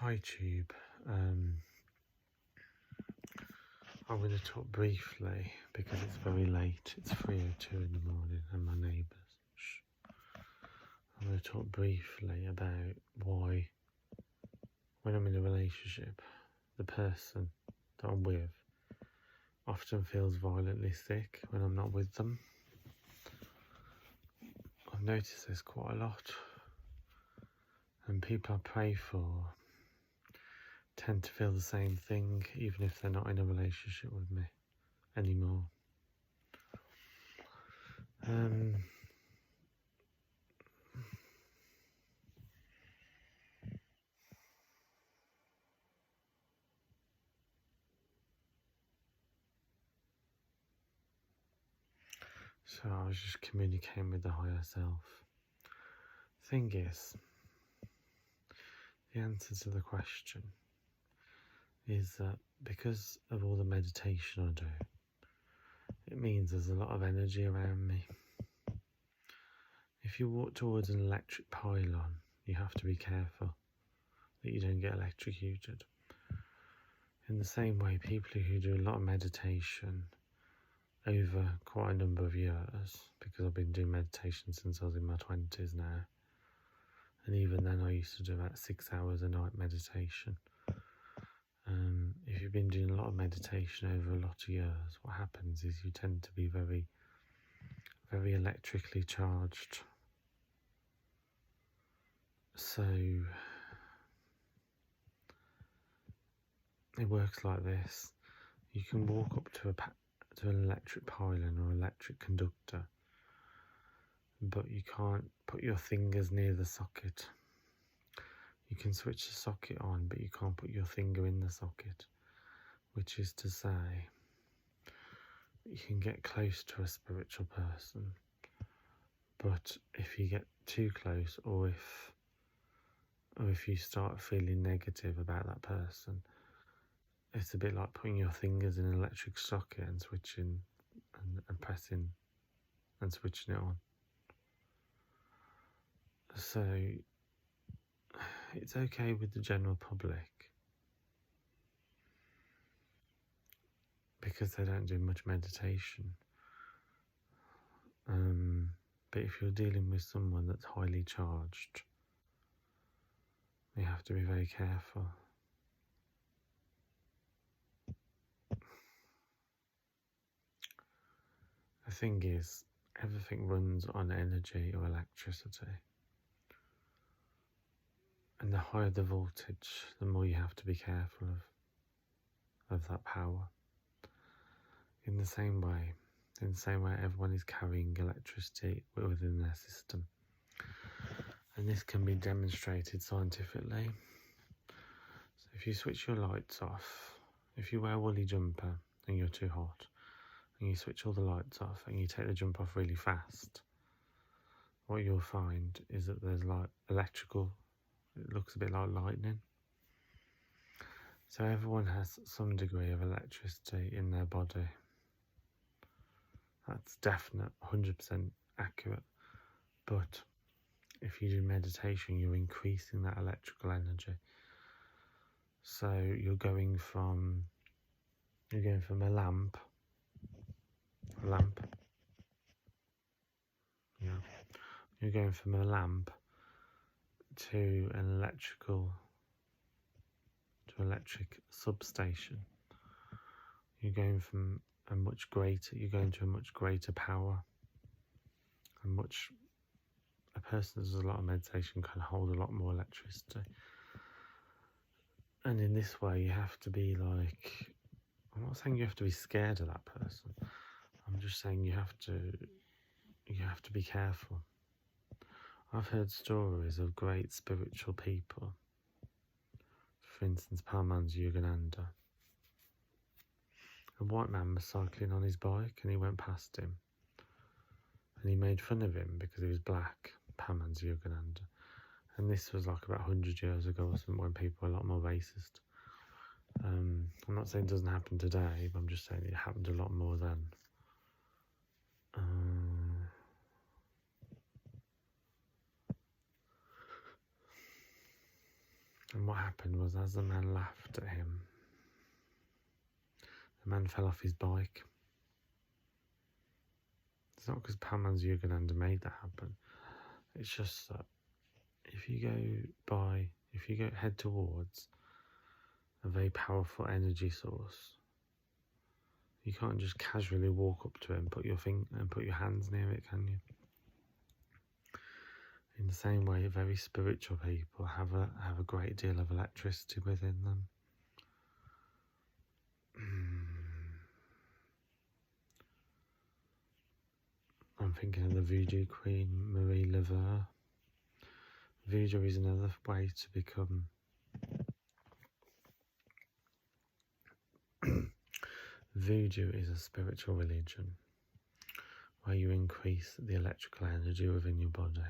Hi Tube. I'm going to talk briefly because it's very late. It's 3:02 in the morning and my neighbours. I'm going to talk briefly about why, when I'm in a relationship, the person that I'm with often feels violently sick when I'm not with them. I've noticed this quite a lot, and people I pray for tend to feel the same thing even if they're not in a relationship with me anymore. So I was just communicating with the higher self. Thing is, the answer to the question is that because of all the meditation I do, it means there's a lot of energy around me. If you walk towards an electric pylon, you have to be careful that you don't get electrocuted. In the same way, people who do a lot of meditation over quite a number of years, because I've been doing meditation since I was in my 20s now, and even then I used to do about 6 hours a night meditation. If you've been doing a lot of meditation over a lot of years, what happens is you tend to be very, very electrically charged. So it works like this. You can walk up to an electric pylon or electric conductor, but you can't put your fingers near the socket. You can switch the socket on, but you can't put your finger in the socket, which is to say, you can get close to a spiritual person, but if you get too close, or if you start feeling negative about that person, it's a bit like putting your fingers in an electric socket and switching and pressing and switching it on. So it's okay with the general public because they don't do much meditation. But if you're dealing with someone that's highly charged, you have to be very careful. The thing is, everything runs on energy or electricity. And the higher the voltage, the more you have to be careful of that power. In the same way everyone is carrying electricity within their system. And this can be demonstrated scientifically. So if you switch your lights off, if you wear a woolly jumper and you're too hot, and you switch all the lights off and you take the jumper off really fast, what you'll find is that there's like electrical, it looks a bit like lightning. So everyone has some degree of electricity in their body. That's definite, 100% accurate. But if you do meditation, you're increasing that electrical energy. So you're going from a lamp. Yeah. You're going from a lamp to an electric substation. You're going to a much greater power, and a person that does a lot of meditation can hold a lot more electricity. And in this way, you have to be like, I'm not saying you have to be scared of that person. I'm just saying you have to be careful. I've heard stories of great spiritual people. For instance, Paramahansa Yogananda. A white man was cycling on his bike and he went past him. And he made fun of him because he was black, Paramahansa Yogananda. And this was like about 100 years ago or something, when people were a lot more racist. I'm not saying it doesn't happen today, but I'm just saying it happened a lot more then. And what happened was, as the man laughed at him, the man fell off his bike. It's not because Paman's Yogananda made that happen. It's just that if you head towards a very powerful energy source, you can't just casually walk up to it and put your hands near it, can you? In the same way, very spiritual people have a great deal of electricity within them. I'm thinking of the voodoo queen, Marie Laveau. Voodoo is another way to become voodoo is a spiritual religion where you increase the electrical energy within your body.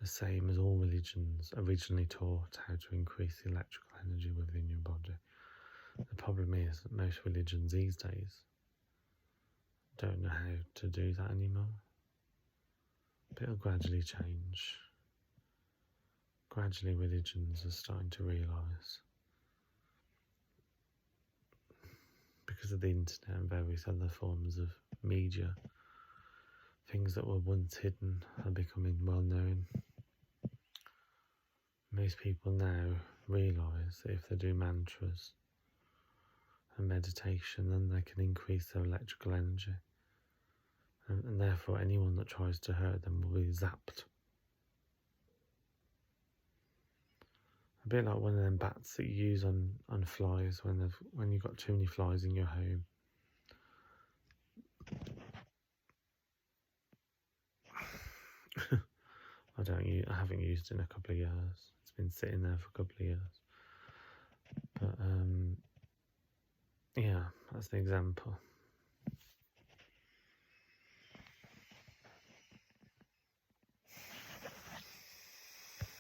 The same as all religions originally taught how to increase the electrical energy within your body. The problem is that most religions these days don't know how to do that anymore. But it'll gradually change. Gradually religions are starting to realise, because of the internet and various other forms of media, things that were once hidden are becoming well known. Most people now realise that if they do mantras and meditation, then they can increase their electrical energy, and therefore anyone that tries to hurt them will be zapped. A bit like one of them bats that you use on flies when you've got too many flies in your home. I haven't used it in a couple of years. It's been sitting there for a couple of years. But yeah, that's the example.